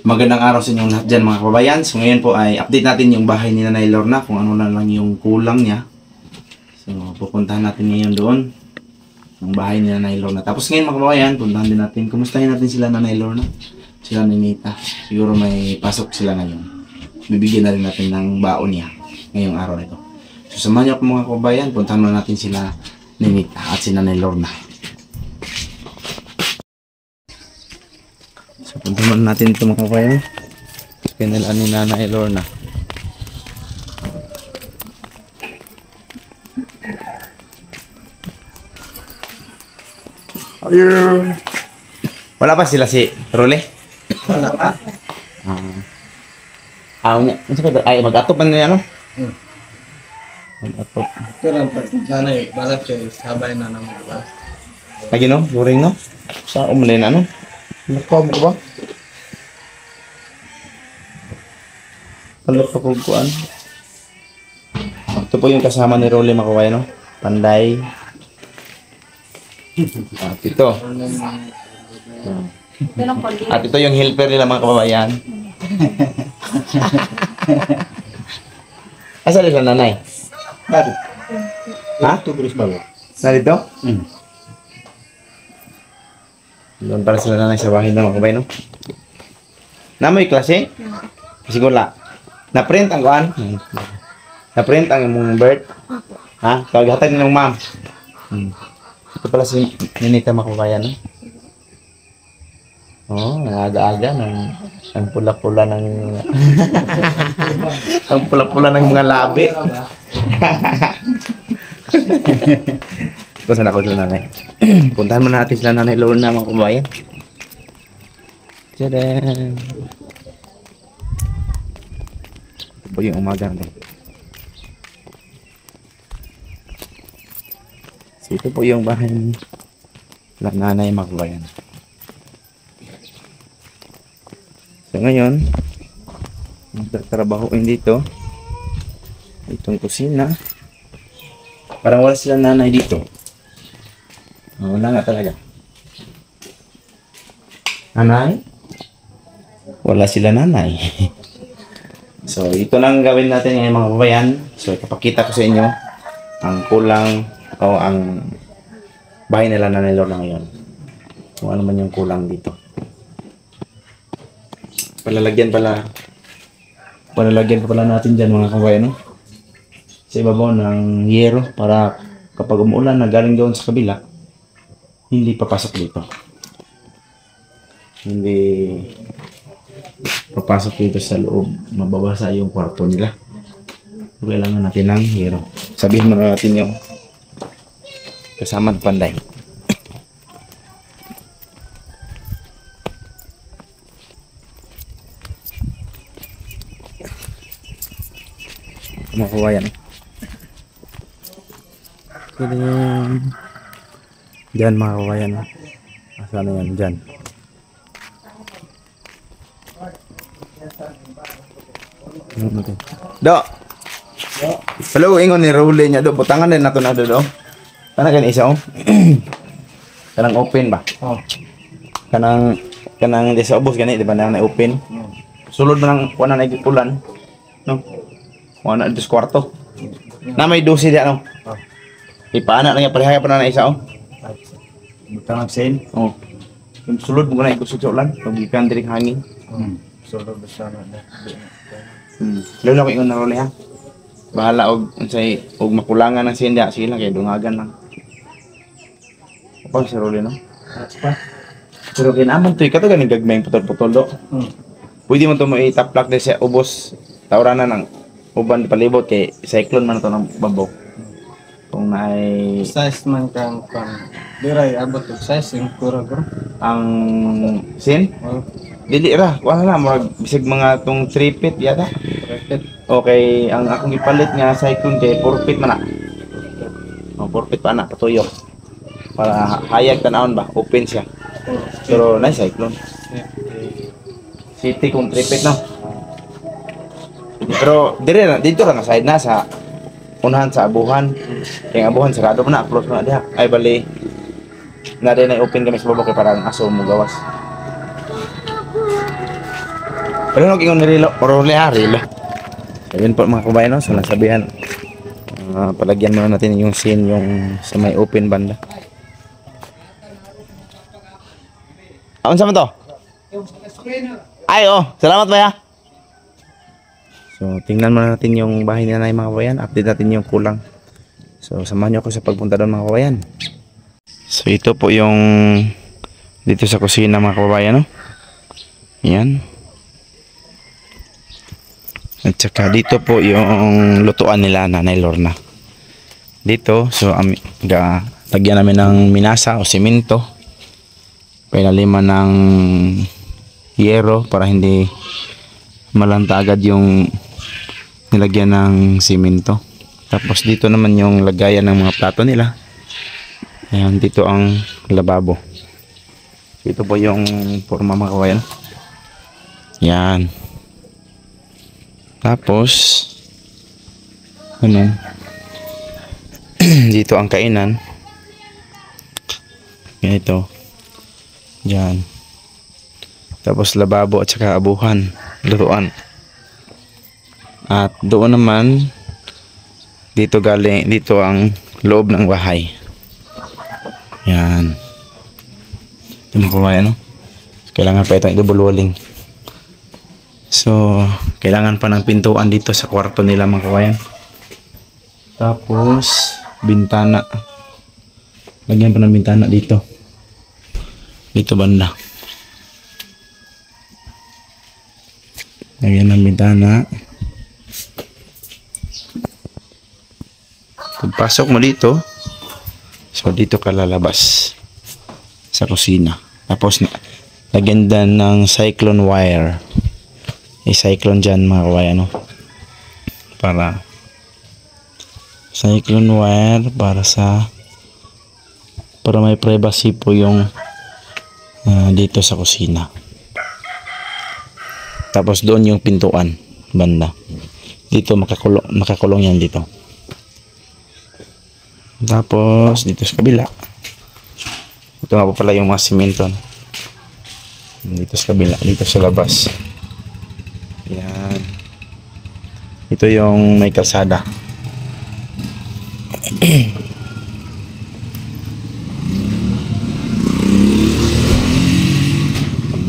Magandang araw sa inyong lahat dyan mga kababayan. So ngayon po ay update natin yung bahay ni Nanay Lorna kung ano na lang yung kulang niya. So pupuntahan natin ngayon doon yung bahay ni Nanay Lorna. Tapos ngayon mga kababayan, puntahan din natin. Kumustahin natin sila Nanay Lorna, sila ni Nita. Siguro may pasok sila ngayon. Bibigyan na rin natin ng baon niya ngayong araw na ito. So samahan niyo ako mga kababayan, puntahan na natin sila ni Nita at si Nanay Lorna. So, punta natin ito mga kabayan. Kinilaan ni Nanay Lorna. Ayun. Wala pa sila si Role? Wala pa. Ay, mag-atop man niya, ano? Mag-atop. Pero sana balat siya, sabay na naman ba? Lagi no? Luring no? Sa umulin ano? Nakuha mo ko ba? Palit pa kong kuan. Ito po yung kasama ni Rolly Makaway, no? Panday. At ito. At ito yung helper nila mga kababayan. Asa rin sa nanay? Bakit? Ha? Tubulis ba? Narito? Doon para sila nanay sa bahay na mga kababayan, no? Namoy klase? Kasi wala. Na-print ang kuan? Na-print ang mong birth? Ha? Kaghatag ng ma'am. Ito pala si Ninita Makabayan. Oh, aga-aga ang pula-pula ng ang pula-pula ng mga labi. Kung saan ako sila nanay? Puntahan muna natin sila Nanay Lorna mga kabayan. Tadaan! Ito po yung umaga natin. So ito po yung bahay ng Nanay mga kabayan. So ngayon, magtatrabahoin dito. Itong kusina. Parang wala sila nanay dito. Wala nga talaga. Nanay? Wala sila nanay. So, ito nang gawin natin ngayon mga kababayan. So, ipapakita ko sa inyo ang kulang o ang bahay nila Nanay Lorna ngayon. Kung ano man yung kulang dito. Palalagyan pa pala natin dyan mga kababayan, no? Sa ibabaw ng yero para kapag umuulan na galing doon sa kabila, hindi papasok dito. Hindi papasok dito sa loob. Mababasa yung kwarto nila. Kailangan natin ng hero. Sabihin mo na natin yung kasama ng panday. Kumakuha yan. Diyan mga kawayan. Saan na yan? Diyan. Do! Hello, ingon ni Rule niya do. Butangan din nato na do. Kana kan isa oh. Kanang open ba? Oh. Kanang di sa ubos gani di ba nang open. Sulod man ang kuan na ulan. No. Kuan na dis kwarto. Na may 12 di ano. Oh. Ipaana lang ya parehaya pa na isa oh. Butang absen. Oh. Yung sulod mo na ikot sa ulan, pagikan diri hangin. Sulod ba sana na. Lalo ko ingon na Role ha. Bahala og unsay og makulangan ng sinda sila kay dungagan lang. Apa si Role no? Pa. Pero kinaman to ikato ganing gagmayng putol-putol do. Pwede mo to mo itaplak din sa ubos tawranan ng uban palibot kay cyclone man to ng babaw. Kung naay Size man kang diray abot og size yung kura bro. ang sin Oh, dili ra wala na mag bisig mga tong 3 feet yata. perfect. Okay, ang akong ipalit nga cyclone kay 4 feet man na. Oh, 4 feet pa na patuyok. Para hayag tanawon ba, open siya. Pero na cyclone. City kung 3 feet no. Pero dire na dito ra nga side na sa unahan sa abuhan. Kaya abuhan sarado man na, close na diha. Ay bali na din ay open kami sa baba kay parang aso mo gawas. Pero nung ingon nirilo, rilo. Ayun po mga kabayan, no? So nasabihan, palagyan muna natin yung scene yung sa may open banda. Ano sa to? Ay, oh, salamat ba ya? So, tingnan muna natin yung bahay ni nanay mga kabayan. Update natin yung kulang. So, samahan nyo ako sa pagpunta doon mga kabayan. So, ito po yung dito sa kusina mga kabayan, no? Yan. At saka dito po yung lutuan nila Nanay Lorna. Dito, so lagyan namin ng minasa o simento. Painaliman ng yero para hindi malanta agad yung nilagyan ng simento. Tapos dito naman yung lagayan ng mga plato nila. Ayan, dito ang lababo. Ito po yung forma mga kawayan. Yan. Tapos ano, dito ang kainan. Ganito. Yan. Tapos lababo at saka abuhan, lutuan. At doon naman dito ang loob ng bahay. Yan. Ito mga kawayan, no? Kailangan pa itong double walling. So, kailangan pa ng pintuan dito sa kwarto nila mga kawayan. Tapos, bintana. Lagyan pa ng bintana dito. Dito banda. Lagyan ng bintana. Pagpasok mo dito, so dito ka lalabas sa kusina. Tapos, lagyan din ng cyclone wire. Cyclone dyan mga kawayan, no? Para cyclone wire para may privacy po yung dito sa kusina. Tapos doon yung pintuan banda. Dito makakulong yan dito. Tapos dito sa kabila. Ito nga po pala yung mga simento. Dito sa kabila, dito sa labas. Yan. Ito yung may kalsada.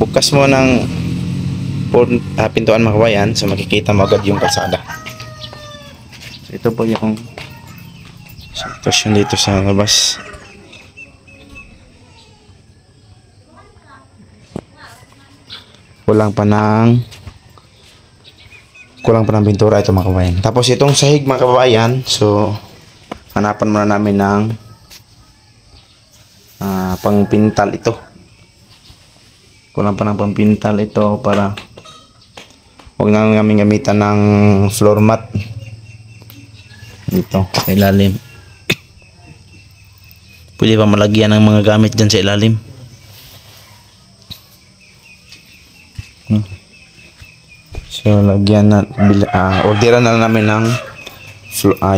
Bukas mo ng pintuan mga kawayan, so makikita mo agad yung kalsada. So ito po yung sitwasyon dito sa labas. Kulang pa ng pintura ito mga kabayan. Tapos itong sahig mga kabayan, so hanapan muna namin ng pangpintal ito. Kulang pa ng pangpintal ito para huwag na namin gamitan ng floor mat dito sa ilalim. Pwede pa malagyan ng mga gamit dyan sa ilalim. So lagyan na orderan na namin ng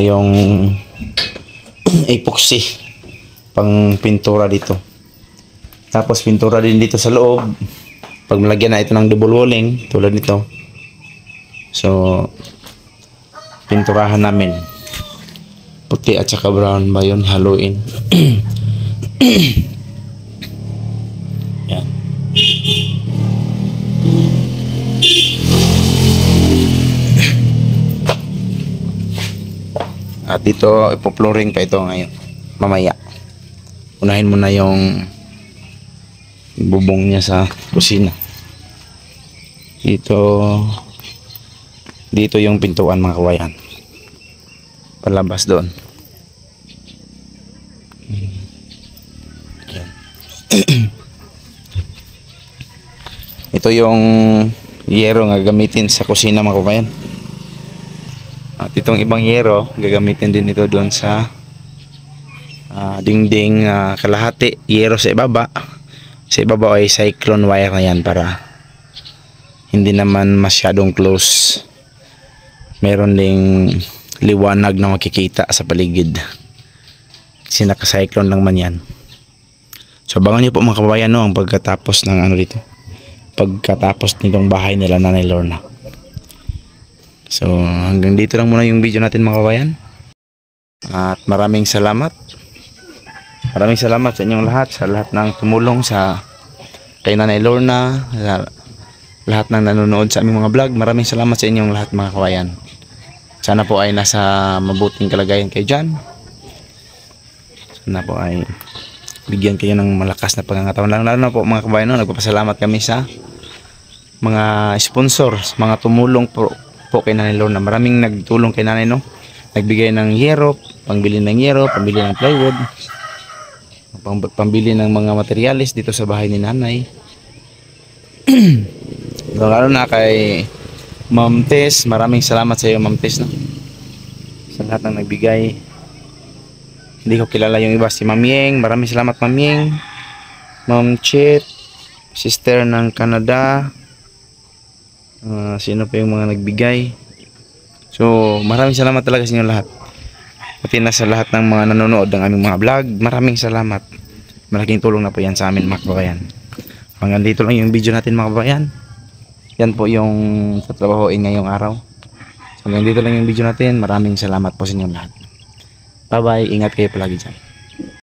yung epoxy pang pintura dito. Tapos pintura din dito sa loob. Pag malagyan na ito ng double walling tulad nito. So pinturahan namin. Puti at saka brown ba yun, haluin. Yan. At dito, ipo-flooring pa ito ngayon. Mamaya. Unahin mo na yung bubong niya sa kusina. Dito yung pintuan mga kawayan. Palabas doon. Ito yung yero nga gamitin sa kusina mga kawayan. At itong ibang yero, gagamitin din ito doon sa dingding kalahati. Yero sa ibaba. Sa ibaba ay cyclone wire na yan para hindi naman masyadong close. Meron ding liwanag na makikita sa paligid. Kasi naka-cyclone lang man yan. So abangan nyo po mga kababayan, no, ang pagkatapos ng ano dito. pagkatapos nitong bahay nila Nanay Lorna. So hanggang dito lang muna yung video natin mga kabayan. At maraming salamat. Maraming salamat sa inyong lahat, sa lahat ng tumulong sa kay Nanay Lorna, sa lahat ng nanonood sa aming mga vlog. Maraming salamat sa inyong lahat mga kabayan. Sana po ay nasa mabuting kalagayan kayo dyan. Sana po ay bigyan kayo ng malakas na pangangatawan. Lalo na po mga kabayan, no, nagpapasalamat kami sa mga sponsors, mga tumulong po kay Nanay Lorna. Maraming nagtulong kay Nanay, no? Nagbigay ng yero, pangbili ng yero, pambili ng plywood, pambili ng mga materyales dito sa bahay ni Nanay. Lalo na kay Ma'am Tess, maraming salamat sa iyo Ma'am Tess, no? Sa lahat ng nagbigay. Hindi ko kilala yung iba, si Ma'am Yeng, maraming salamat Ma'am Yeng, Ma'am Chit, sister ng Canada, sino pa yung mga nagbigay. So maraming salamat talaga sa inyo lahat, pati na sa lahat ng mga nanonood ng aming mga vlog. Maraming salamat, malaking tulong na po yan sa amin mga kabayan. Hanggang dito lang yung video natin mga kabayan. Yan po yung tatrabahoin ngayong araw. So hanggang dito lang yung video natin. Maraming salamat po sa inyo lahat. Bye bye, ingat kayo palagi dyan.